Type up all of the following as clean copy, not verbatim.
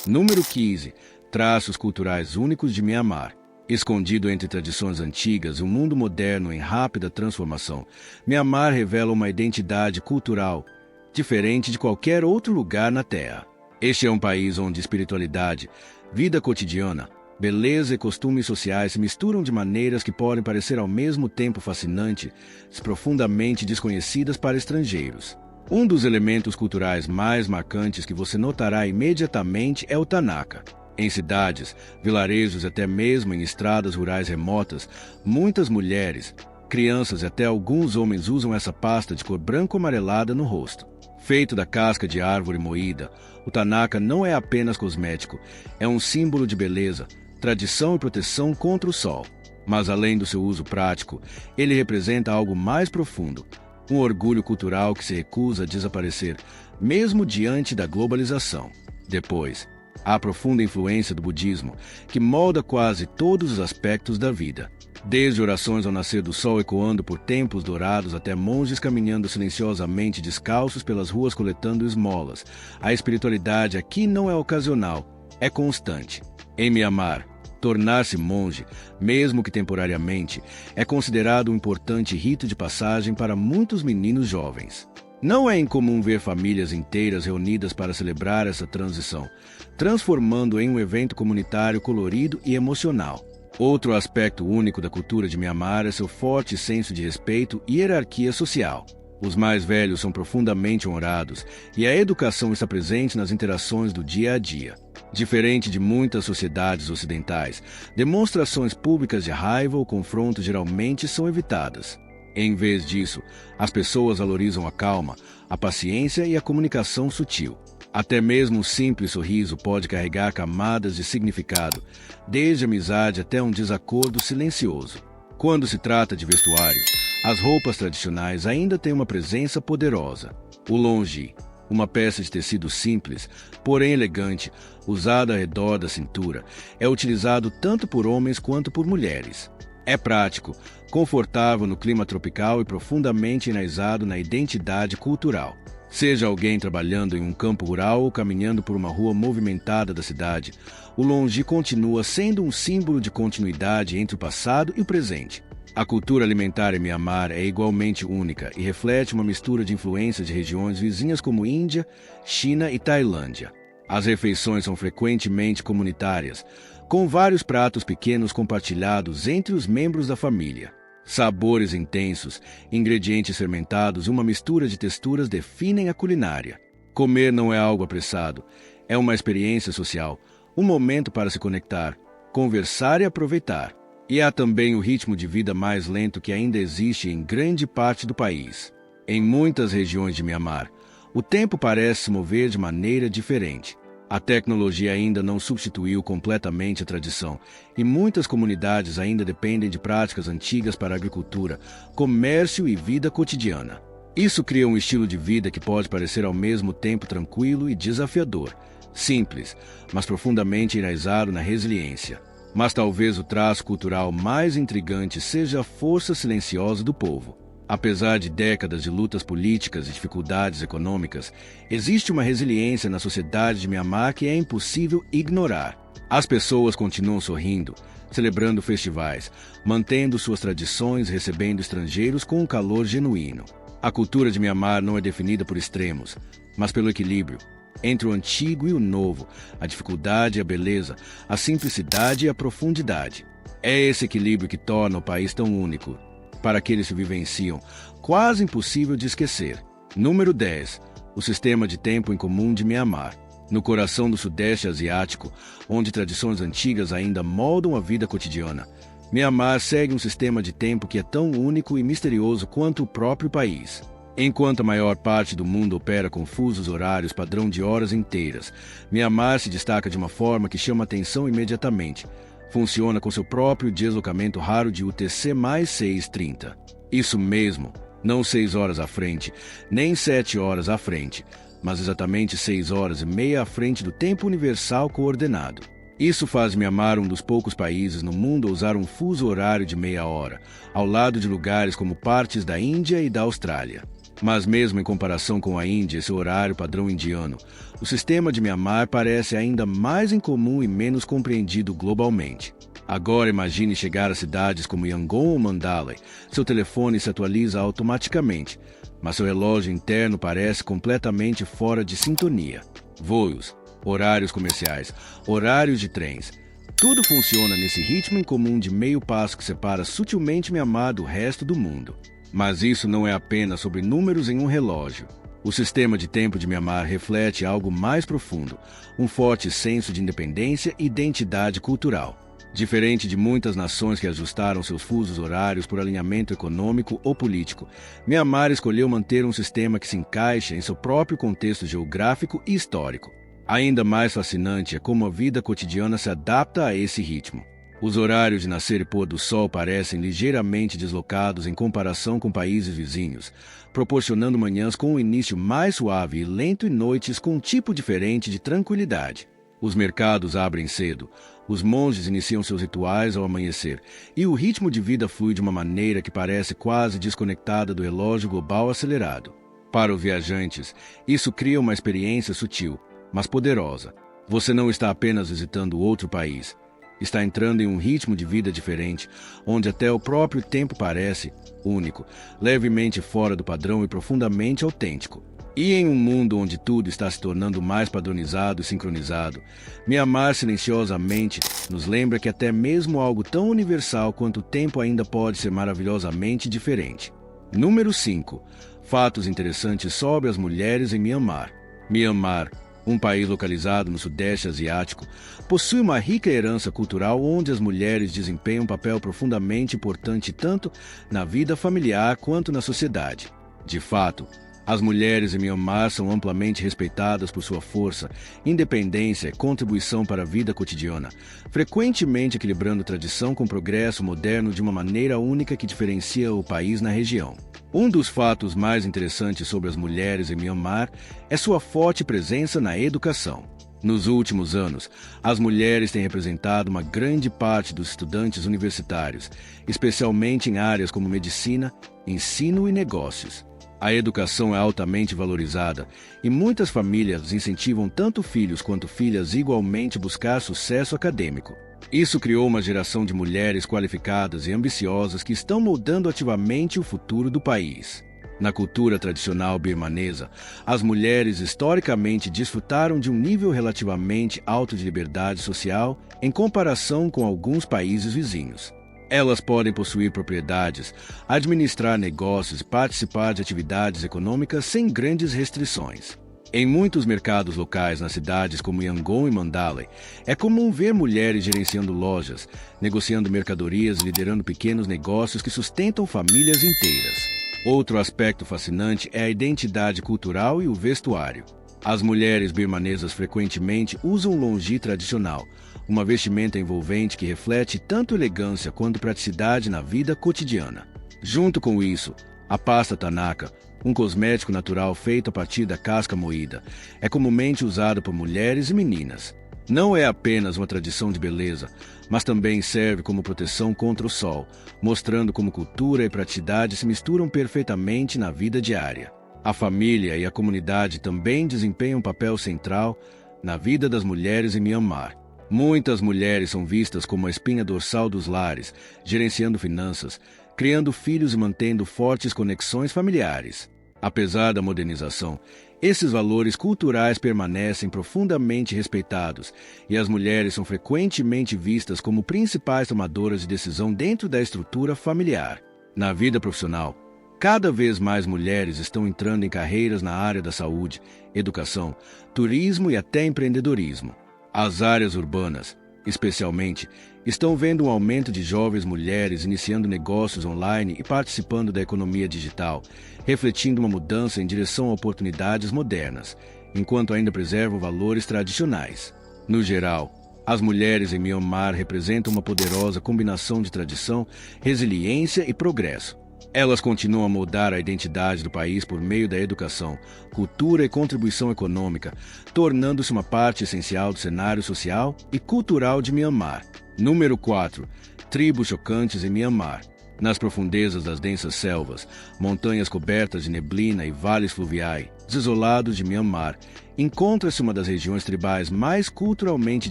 Número 15. Traços culturais únicos de Mianmar. Escondido entre tradições antigas e um mundo moderno em rápida transformação, Mianmar revela uma identidade cultural diferente de qualquer outro lugar na Terra. Este é um país onde espiritualidade, vida cotidiana, beleza e costumes sociais se misturam de maneiras que podem parecer ao mesmo tempo fascinantes e profundamente desconhecidas para estrangeiros. Um dos elementos culturais mais marcantes que você notará imediatamente é o Tanaka. Em cidades, vilarejos e até mesmo em estradas rurais remotas, muitas mulheres, crianças e até alguns homens usam essa pasta de cor branco-amarelada no rosto. Feito da casca de árvore moída, o Tanaka não é apenas cosmético, é um símbolo de beleza, tradição e proteção contra o sol. Mas além do seu uso prático, ele representa algo mais profundo, um orgulho cultural que se recusa a desaparecer, mesmo diante da globalização. Depois, há a profunda influência do budismo, que molda quase todos os aspectos da vida. Desde orações ao nascer do sol ecoando por templos dourados até monges caminhando silenciosamente descalços pelas ruas coletando esmolas, a espiritualidade aqui não é ocasional, é constante. Em Mianmar, tornar-se monge, mesmo que temporariamente, é considerado um importante rito de passagem para muitos meninos jovens. Não é incomum ver famílias inteiras reunidas para celebrar essa transição, transformando em um evento comunitário colorido e emocional. Outro aspecto único da cultura de Mianmar é seu forte senso de respeito e hierarquia social. Os mais velhos são profundamente honrados e a educação está presente nas interações do dia a dia. Diferente de muitas sociedades ocidentais, demonstrações públicas de raiva ou confronto geralmente são evitadas. Em vez disso, as pessoas valorizam a calma, a paciência e a comunicação sutil. Até mesmo um simples sorriso pode carregar camadas de significado, desde amizade até um desacordo silencioso. Quando se trata de vestuário, as roupas tradicionais ainda têm uma presença poderosa. O longi, uma peça de tecido simples, porém elegante, usada ao redor da cintura, é utilizado tanto por homens quanto por mulheres. É prático, confortável no clima tropical e profundamente enraizado na identidade cultural. Seja alguém trabalhando em um campo rural ou caminhando por uma rua movimentada da cidade, o longi continua sendo um símbolo de continuidade entre o passado e o presente. A cultura alimentar em Mianmar é igualmente única e reflete uma mistura de influências de regiões vizinhas como Índia, China e Tailândia. As refeições são frequentemente comunitárias, com vários pratos pequenos compartilhados entre os membros da família. Sabores intensos, ingredientes fermentados e uma mistura de texturas definem a culinária. Comer não é algo apressado, é uma experiência social, um momento para se conectar, conversar e aproveitar. E há também o ritmo de vida mais lento que ainda existe em grande parte do país. Em muitas regiões de Mianmar, o tempo parece se mover de maneira diferente. A tecnologia ainda não substituiu completamente a tradição, e muitas comunidades ainda dependem de práticas antigas para a agricultura, comércio e vida cotidiana. Isso cria um estilo de vida que pode parecer ao mesmo tempo tranquilo e desafiador, simples, mas profundamente enraizado na resiliência. Mas talvez o traço cultural mais intrigante seja a força silenciosa do povo. Apesar de décadas de lutas políticas e dificuldades econômicas, existe uma resiliência na sociedade de Mianmar que é impossível ignorar. As pessoas continuam sorrindo, celebrando festivais, mantendo suas tradições e recebendo estrangeiros com um calor genuíno. A cultura de Mianmar não é definida por extremos, mas pelo equilíbrio entre o antigo e o novo, a dificuldade e a beleza, a simplicidade e a profundidade. É esse equilíbrio que torna o país tão único. Para aqueles que vivenciam, quase impossível de esquecer. Número 10. O sistema de tempo em comum de Mianmar. No coração do Sudeste Asiático, onde tradições antigas ainda moldam a vida cotidiana, Mianmar segue um sistema de tempo que é tão único e misterioso quanto o próprio país. Enquanto a maior parte do mundo opera com fusos horários padrão de horas inteiras, Mianmar se destaca de uma forma que chama atenção imediatamente. Funciona com seu próprio deslocamento raro de UTC mais 6:30. Isso mesmo, não 6 horas à frente, nem 7 horas à frente, mas exatamente 6 horas e meia à frente do tempo universal coordenado. Isso faz Mianmar um dos poucos países no mundo a usar um fuso horário de meia hora, ao lado de lugares como partes da Índia e da Austrália. Mas mesmo em comparação com a Índia e seu horário padrão indiano, o sistema de Myanmar parece ainda mais incomum e menos compreendido globalmente. Agora imagine chegar a cidades como Yangon ou Mandalay. Seu telefone se atualiza automaticamente, mas seu relógio interno parece completamente fora de sintonia. Voos, horários comerciais, horários de trens. Tudo funciona nesse ritmo incomum de meio passo que separa sutilmente Myanmar do resto do mundo. Mas isso não é apenas sobre números em um relógio. O sistema de tempo de Myanmar reflete algo mais profundo, um forte senso de independência e identidade cultural. Diferente de muitas nações que ajustaram seus fusos horários por alinhamento econômico ou político, Myanmar escolheu manter um sistema que se encaixa em seu próprio contexto geográfico e histórico. Ainda mais fascinante é como a vida cotidiana se adapta a esse ritmo. Os horários de nascer e pôr do sol parecem ligeiramente deslocados em comparação com países vizinhos, proporcionando manhãs com um início mais suave e lento e noites com um tipo diferente de tranquilidade. Os mercados abrem cedo, os monges iniciam seus rituais ao amanhecer, e o ritmo de vida flui de uma maneira que parece quase desconectada do relógio global acelerado. Para os viajantes, isso cria uma experiência sutil, mas poderosa. Você não está apenas visitando outro país, está entrando em um ritmo de vida diferente, onde até o próprio tempo parece único, levemente fora do padrão e profundamente autêntico. E em um mundo onde tudo está se tornando mais padronizado e sincronizado, Myanmar silenciosamente nos lembra que até mesmo algo tão universal quanto o tempo ainda pode ser maravilhosamente diferente. Número 5. Fatos interessantes sobre as mulheres em Myanmar. Myanmar, um país localizado no Sudeste Asiático, possui uma rica herança cultural onde as mulheres desempenham um papel profundamente importante tanto na vida familiar quanto na sociedade. De fato, as mulheres em Myanmar são amplamente respeitadas por sua força, independência e contribuição para a vida cotidiana, frequentemente equilibrando tradição com progresso moderno de uma maneira única que diferencia o país na região. Um dos fatos mais interessantes sobre as mulheres em Myanmar é sua forte presença na educação. Nos últimos anos, as mulheres têm representado uma grande parte dos estudantes universitários, especialmente em áreas como medicina, ensino e negócios. A educação é altamente valorizada e muitas famílias incentivam tanto filhos quanto filhas igualmente a buscar sucesso acadêmico. Isso criou uma geração de mulheres qualificadas e ambiciosas que estão moldando ativamente o futuro do país. Na cultura tradicional birmanesa, as mulheres historicamente desfrutaram de um nível relativamente alto de liberdade social em comparação com alguns países vizinhos. Elas podem possuir propriedades, administrar negócios e participar de atividades econômicas sem grandes restrições. Em muitos mercados locais nas cidades como Yangon e Mandalay, é comum ver mulheres gerenciando lojas, negociando mercadorias e liderando pequenos negócios que sustentam famílias inteiras. Outro aspecto fascinante é a identidade cultural e o vestuário. As mulheres birmanesas frequentemente usam longi tradicional, uma vestimenta envolvente que reflete tanto elegância quanto praticidade na vida cotidiana. Junto com isso, a pasta Tanaka, um cosmético natural feito a partir da casca moída, é comumente usado por mulheres e meninas. Não é apenas uma tradição de beleza, mas também serve como proteção contra o sol, mostrando como cultura e praticidade se misturam perfeitamente na vida diária. A família e a comunidade também desempenham um papel central na vida das mulheres em Myanmar. Muitas mulheres são vistas como a espinha dorsal dos lares, gerenciando finanças, criando filhos e mantendo fortes conexões familiares. Apesar da modernização, esses valores culturais permanecem profundamente respeitados e as mulheres são frequentemente vistas como principais tomadoras de decisão dentro da estrutura familiar. Na vida profissional, cada vez mais mulheres estão entrando em carreiras na área da saúde, educação, turismo e até empreendedorismo. As áreas urbanas, especialmente, estão vendo um aumento de jovens mulheres iniciando negócios online e participando da economia digital, refletindo uma mudança em direção a oportunidades modernas, enquanto ainda preservam valores tradicionais. No geral, as mulheres em Myanmar representam uma poderosa combinação de tradição, resiliência e progresso. Elas continuam a moldar a identidade do país por meio da educação, cultura e contribuição econômica, tornando-se uma parte essencial do cenário social e cultural de Myanmar. Número 4. Tribos chocantes em Myanmar. Nas profundezas das densas selvas, montanhas cobertas de neblina e vales fluviais, desolados de Myanmar, encontra-se uma das regiões tribais mais culturalmente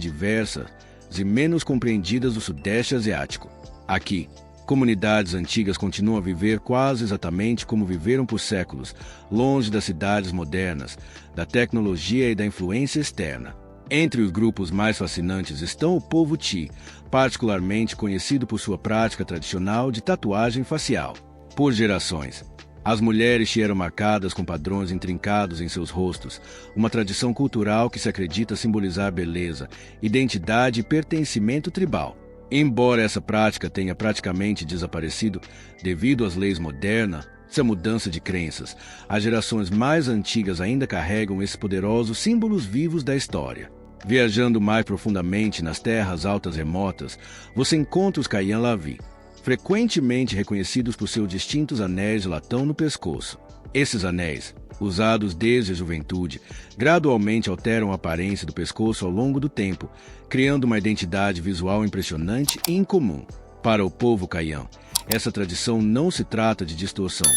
diversas e menos compreendidas do Sudeste Asiático. Aqui, comunidades antigas continuam a viver quase exatamente como viveram por séculos, longe das cidades modernas, da tecnologia e da influência externa. Entre os grupos mais fascinantes estão o povo Chi, particularmente conhecido por sua prática tradicional de tatuagem facial. Por gerações, as mulheres Chi eram marcadas com padrões intrincados em seus rostos, uma tradição cultural que se acredita simbolizar beleza, identidade e pertencimento tribal. Embora essa prática tenha praticamente desaparecido devido às leis modernas, essa mudança de crenças, as gerações mais antigas ainda carregam esses poderosos símbolos vivos da história. Viajando mais profundamente nas terras altas remotas, você encontra os Kayan Lavi, frequentemente reconhecidos por seus distintos anéis de latão no pescoço. Esses anéis, usados desde a juventude, gradualmente alteram a aparência do pescoço ao longo do tempo, criando uma identidade visual impressionante e incomum. Para o povo Kayan, essa tradição não se trata de distorção,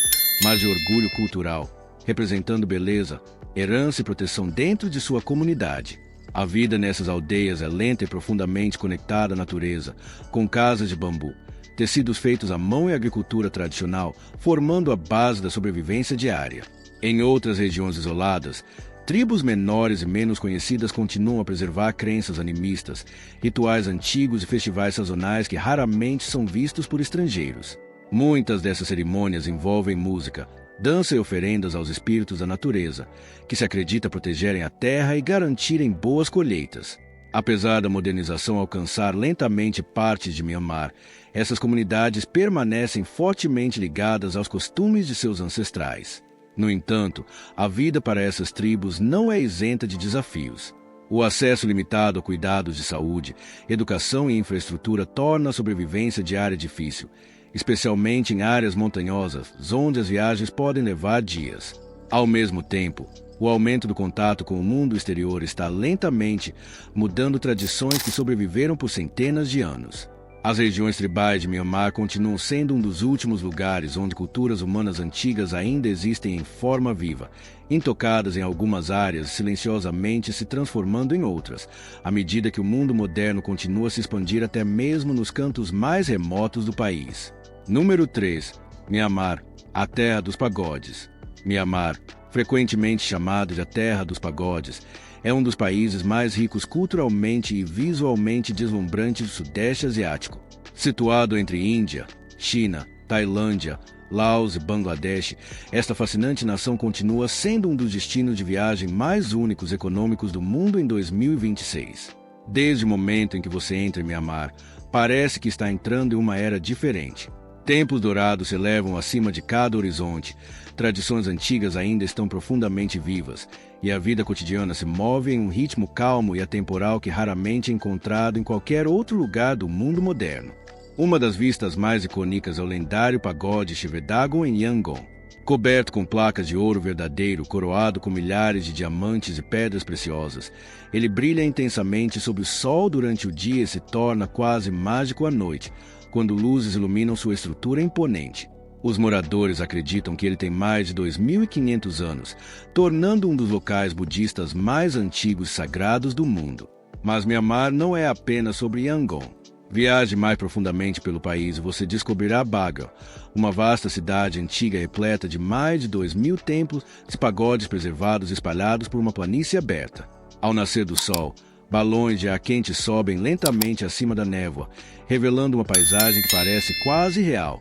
mas de orgulho cultural, representando beleza, herança e proteção dentro de sua comunidade. A vida nessas aldeias é lenta e profundamente conectada à natureza, com casas de bambu, tecidos feitos à mão e agricultura tradicional, formando a base da sobrevivência diária. Em outras regiões isoladas, tribos menores e menos conhecidas continuam a preservar crenças animistas, rituais antigos e festivais sazonais que raramente são vistos por estrangeiros. Muitas dessas cerimônias envolvem música, dança e oferendas aos espíritos da natureza, que se acredita protegerem a terra e garantirem boas colheitas. Apesar da modernização alcançar lentamente partes de Myanmar, essas comunidades permanecem fortemente ligadas aos costumes de seus ancestrais. No entanto, a vida para essas tribos não é isenta de desafios. O acesso limitado a cuidados de saúde, educação e infraestrutura torna a sobrevivência diária difícil, especialmente em áreas montanhosas, onde as viagens podem levar dias. Ao mesmo tempo, o aumento do contato com o mundo exterior está lentamente mudando tradições que sobreviveram por centenas de anos. As regiões tribais de Myanmar continuam sendo um dos últimos lugares onde culturas humanas antigas ainda existem em forma viva, intocadas em algumas áreas, silenciosamente se transformando em outras, à medida que o mundo moderno continua a se expandir até mesmo nos cantos mais remotos do país. Número 3. Myanmar, a terra dos pagodes. Myanmar, frequentemente chamado de a terra dos pagodes, é um dos países mais ricos culturalmente e visualmente deslumbrantes do Sudeste Asiático. Situado entre Índia, China, Tailândia, Laos e Bangladesh, esta fascinante nação continua sendo um dos destinos de viagem mais únicos e econômicos do mundo em 2026. Desde o momento em que você entra em Myanmar, parece que está entrando em uma era diferente. Tempos dourados se elevam acima de cada horizonte, tradições antigas ainda estão profundamente vivas, e a vida cotidiana se move em um ritmo calmo e atemporal que raramente é encontrado em qualquer outro lugar do mundo moderno. Uma das vistas mais icônicas é o lendário pagode Shivedagon em Yangon. Coberto com placas de ouro verdadeiro, coroado com milhares de diamantes e pedras preciosas, ele brilha intensamente sob o sol durante o dia e se torna quase mágico à noite, quando luzes iluminam sua estrutura imponente. Os moradores acreditam que ele tem mais de 2.500 anos, tornando um dos locais budistas mais antigos e sagrados do mundo. Mas Myanmar não é apenas sobre Yangon. Viaje mais profundamente pelo país e você descobrirá Bagan, uma vasta cidade antiga repleta de mais de 2.000 templos e pagodes preservados espalhados por uma planície aberta. Ao nascer do sol, balões de ar quente sobem lentamente acima da névoa, revelando uma paisagem que parece quase real,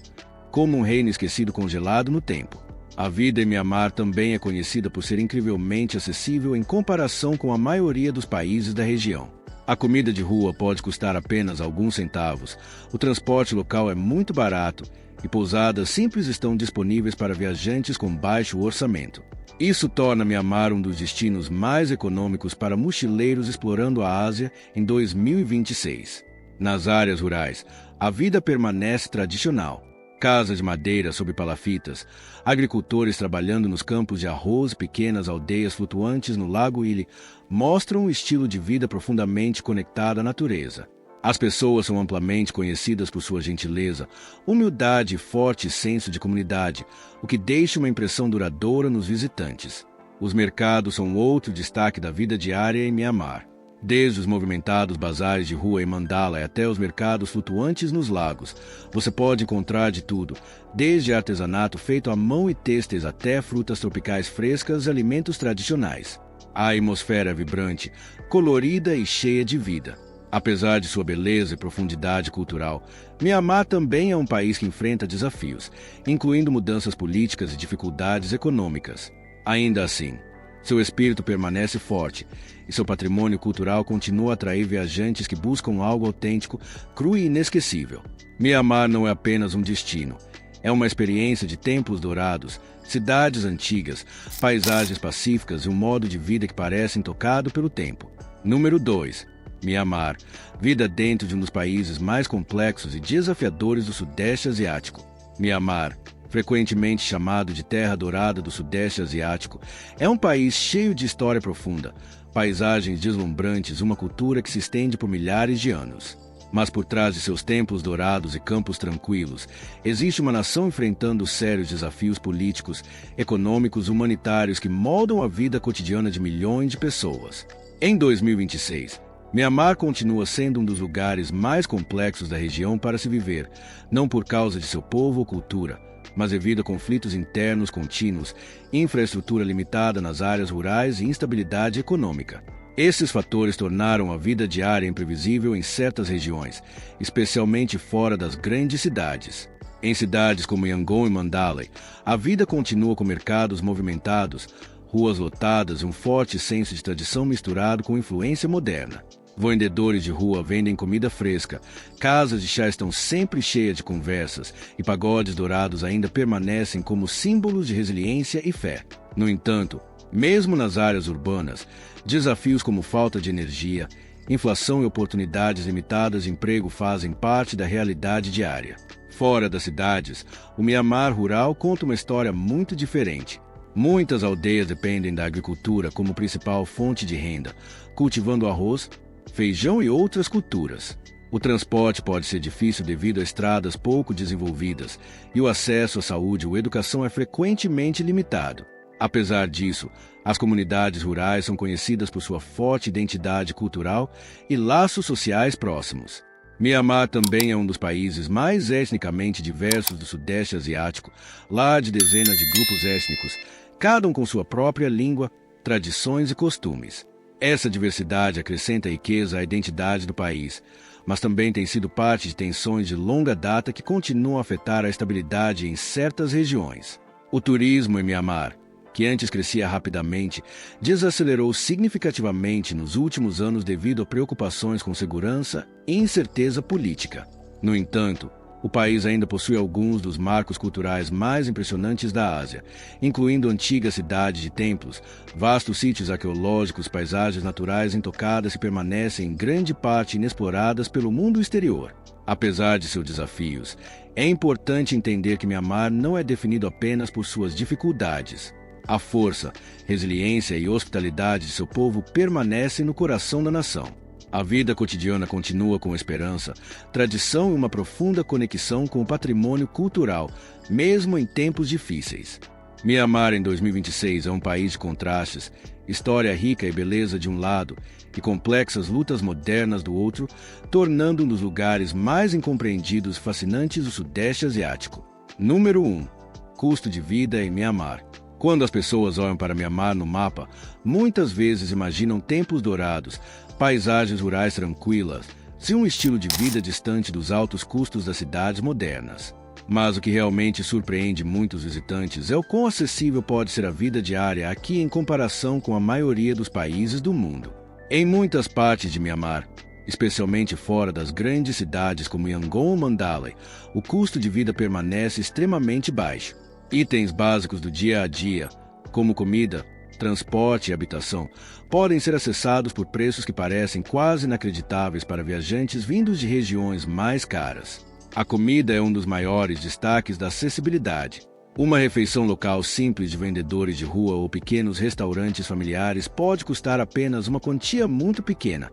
como um reino esquecido congelado no tempo. A vida em Myanmar também é conhecida por ser incrivelmente acessível em comparação com a maioria dos países da região. A comida de rua pode custar apenas alguns centavos, o transporte local é muito barato e pousadas simples estão disponíveis para viajantes com baixo orçamento. Isso torna Myanmar um dos destinos mais econômicos para mochileiros explorando a Ásia em 2026. Nas áreas rurais, a vida permanece tradicional. Casas de madeira sob palafitas, agricultores trabalhando nos campos de arroz e pequenas aldeias flutuantes no Lago Ili mostram um estilo de vida profundamente conectado à natureza. As pessoas são amplamente conhecidas por sua gentileza, humildade e forte senso de comunidade, o que deixa uma impressão duradoura nos visitantes. Os mercados são outro destaque da vida diária em Mianmar. Desde os movimentados bazares de rua em Mandalay até os mercados flutuantes nos lagos, você pode encontrar de tudo, desde artesanato feito à mão e têxteis até frutas tropicais frescas e alimentos tradicionais. A atmosfera é vibrante, colorida e cheia de vida. Apesar de sua beleza e profundidade cultural, Mianmar também é um país que enfrenta desafios, incluindo mudanças políticas e dificuldades econômicas. Ainda assim, seu espírito permanece forte e seu patrimônio cultural continua a atrair viajantes que buscam algo autêntico, cru e inesquecível. Mianmar não é apenas um destino, é uma experiência de templos dourados, cidades antigas, paisagens pacíficas e um modo de vida que parece intocado pelo tempo. Número 2. Mianmar, vida dentro de um dos países mais complexos e desafiadores do Sudeste Asiático. Mianmar, frequentemente chamado de Terra Dourada do Sudeste Asiático, é um país cheio de história profunda, paisagens deslumbrantes e uma cultura que se estende por milhares de anos. Mas por trás de seus templos dourados e campos tranquilos, existe uma nação enfrentando sérios desafios políticos, econômicos e humanitários que moldam a vida cotidiana de milhões de pessoas. Em 2026, Mianmar continua sendo um dos lugares mais complexos da região para se viver, não por causa de seu povo ou cultura, mas devido a conflitos internos contínuos, infraestrutura limitada nas áreas rurais e instabilidade econômica. Esses fatores tornaram a vida diária imprevisível em certas regiões, especialmente fora das grandes cidades. Em cidades como Yangon e Mandalay, a vida continua com mercados movimentados, ruas lotadas e um forte senso de tradição misturado com influência moderna. Vendedores de rua vendem comida fresca, casas de chá estão sempre cheias de conversas e pagodes dourados ainda permanecem como símbolos de resiliência e fé. No entanto, mesmo nas áreas urbanas, desafios como falta de energia, inflação e oportunidades limitadas de emprego fazem parte da realidade diária. Fora das cidades, o Mianmar rural conta uma história muito diferente. Muitas aldeias dependem da agricultura como principal fonte de renda, cultivando arroz, feijão e outras culturas. O transporte pode ser difícil devido a estradas pouco desenvolvidas e o acesso à saúde ou educação é frequentemente limitado. Apesar disso, as comunidades rurais são conhecidas por sua forte identidade cultural e laços sociais próximos. Mianmar também é um dos países mais etnicamente diversos do Sudeste Asiático, lar de dezenas de grupos étnicos, cada um com sua própria língua, tradições e costumes. Essa diversidade acrescenta riqueza à identidade do país, mas também tem sido parte de tensões de longa data que continuam a afetar a estabilidade em certas regiões. O turismo em Mianmar, que antes crescia rapidamente, desacelerou significativamente nos últimos anos devido a preocupações com segurança e incerteza política. No entanto, o país ainda possui alguns dos marcos culturais mais impressionantes da Ásia, incluindo antigas cidades de templos, vastos sítios arqueológicos, paisagens naturais intocadas que permanecem em grande parte inexploradas pelo mundo exterior. Apesar de seus desafios, é importante entender que Mianmar não é definido apenas por suas dificuldades. A força, resiliência e hospitalidade de seu povo permanecem no coração da nação. A vida cotidiana continua com esperança, tradição e uma profunda conexão com o patrimônio cultural, mesmo em tempos difíceis. Mianmar em 2026 é um país de contrastes, história rica e beleza de um lado e complexas lutas modernas do outro, tornando um dos lugares mais incompreendidos e fascinantes do Sudeste Asiático. Número 1. Custo de vida em Mianmar. Quando as pessoas olham para Mianmar no mapa, muitas vezes imaginam templos dourados, paisagens rurais tranquilas, e um estilo de vida distante dos altos custos das cidades modernas. Mas o que realmente surpreende muitos visitantes é o quão acessível pode ser a vida diária aqui em comparação com a maioria dos países do mundo. Em muitas partes de Mianmar, especialmente fora das grandes cidades como Yangon ou Mandalay, o custo de vida permanece extremamente baixo. Itens básicos do dia a dia, como comida, transporte e habitação, podem ser acessados por preços que parecem quase inacreditáveis para viajantes vindos de regiões mais caras. A comida é um dos maiores destaques da acessibilidade. Uma refeição local simples de vendedores de rua ou pequenos restaurantes familiares pode custar apenas uma quantia muito pequena,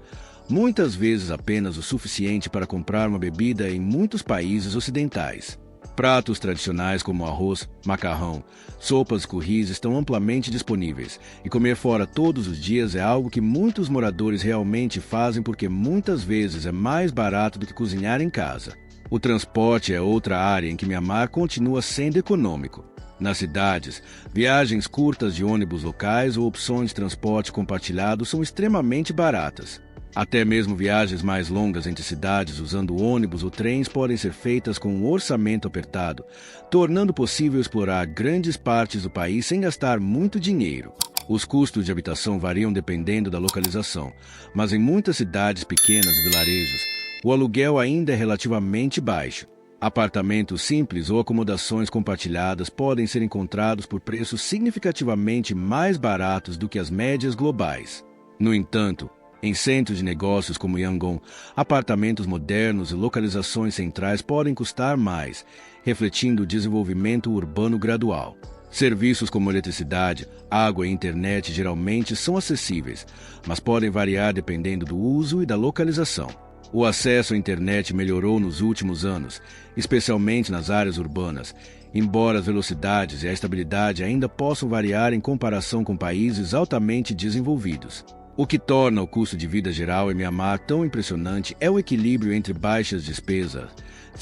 muitas vezes apenas o suficiente para comprar uma bebida em muitos países ocidentais. Pratos tradicionais como arroz, macarrão, sopas e curris estão amplamente disponíveis, e comer fora todos os dias é algo que muitos moradores realmente fazem porque muitas vezes é mais barato do que cozinhar em casa. O transporte é outra área em que Mianmar continua sendo econômico. Nas cidades, viagens curtas de ônibus locais ou opções de transporte compartilhado são extremamente baratas. Até mesmo viagens mais longas entre cidades usando ônibus ou trens podem ser feitas com um orçamento apertado, tornando possível explorar grandes partes do país sem gastar muito dinheiro. Os custos de habitação variam dependendo da localização, mas em muitas cidades pequenas e vilarejos, o aluguel ainda é relativamente baixo. Apartamentos simples ou acomodações compartilhadas podem ser encontrados por preços significativamente mais baratos do que as médias globais. No entanto, em centros de negócios como Yangon, apartamentos modernos e localizações centrais podem custar mais, refletindo o desenvolvimento urbano gradual. Serviços como eletricidade, água e internet geralmente são acessíveis, mas podem variar dependendo do uso e da localização. O acesso à internet melhorou nos últimos anos, especialmente nas áreas urbanas, embora as velocidades e a estabilidade ainda possam variar em comparação com países altamente desenvolvidos. O que torna o custo de vida geral em Mianmar tão impressionante é o equilíbrio entre baixas despesas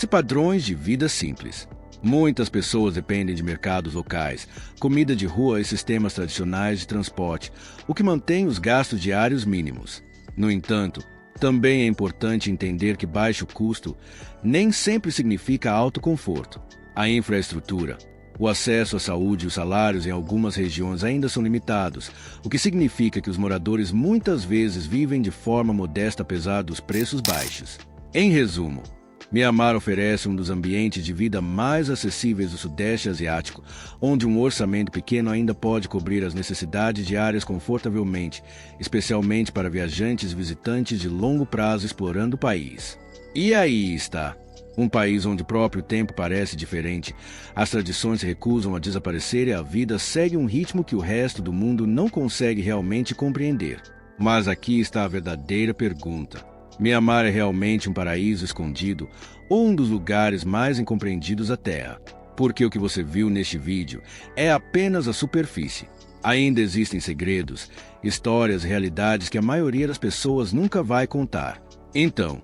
e padrões de vida simples. Muitas pessoas dependem de mercados locais, comida de rua e sistemas tradicionais de transporte, o que mantém os gastos diários mínimos. No entanto, também é importante entender que baixo custo nem sempre significa alto conforto. A infraestrutura, o acesso à saúde e os salários em algumas regiões ainda são limitados, o que significa que os moradores muitas vezes vivem de forma modesta apesar dos preços baixos. Em resumo, Mianmar oferece um dos ambientes de vida mais acessíveis do Sudeste Asiático, onde um orçamento pequeno ainda pode cobrir as necessidades diárias confortavelmente, especialmente para viajantes e visitantes de longo prazo explorando o país. E aí está! Um país onde o próprio tempo parece diferente, as tradições se recusam a desaparecer e a vida segue um ritmo que o resto do mundo não consegue realmente compreender. Mas aqui está a verdadeira pergunta. Mianmar é realmente um paraíso escondido ou um dos lugares mais incompreendidos da Terra? Porque o que você viu neste vídeo é apenas a superfície. Ainda existem segredos, histórias e realidades que a maioria das pessoas nunca vai contar. Então,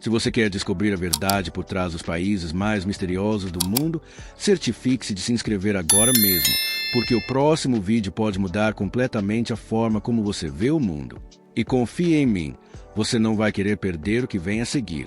se você quer descobrir a verdade por trás dos países mais misteriosos do mundo, certifique-se de se inscrever agora mesmo, porque o próximo vídeo pode mudar completamente a forma como você vê o mundo. E confie em mim, você não vai querer perder o que vem a seguir.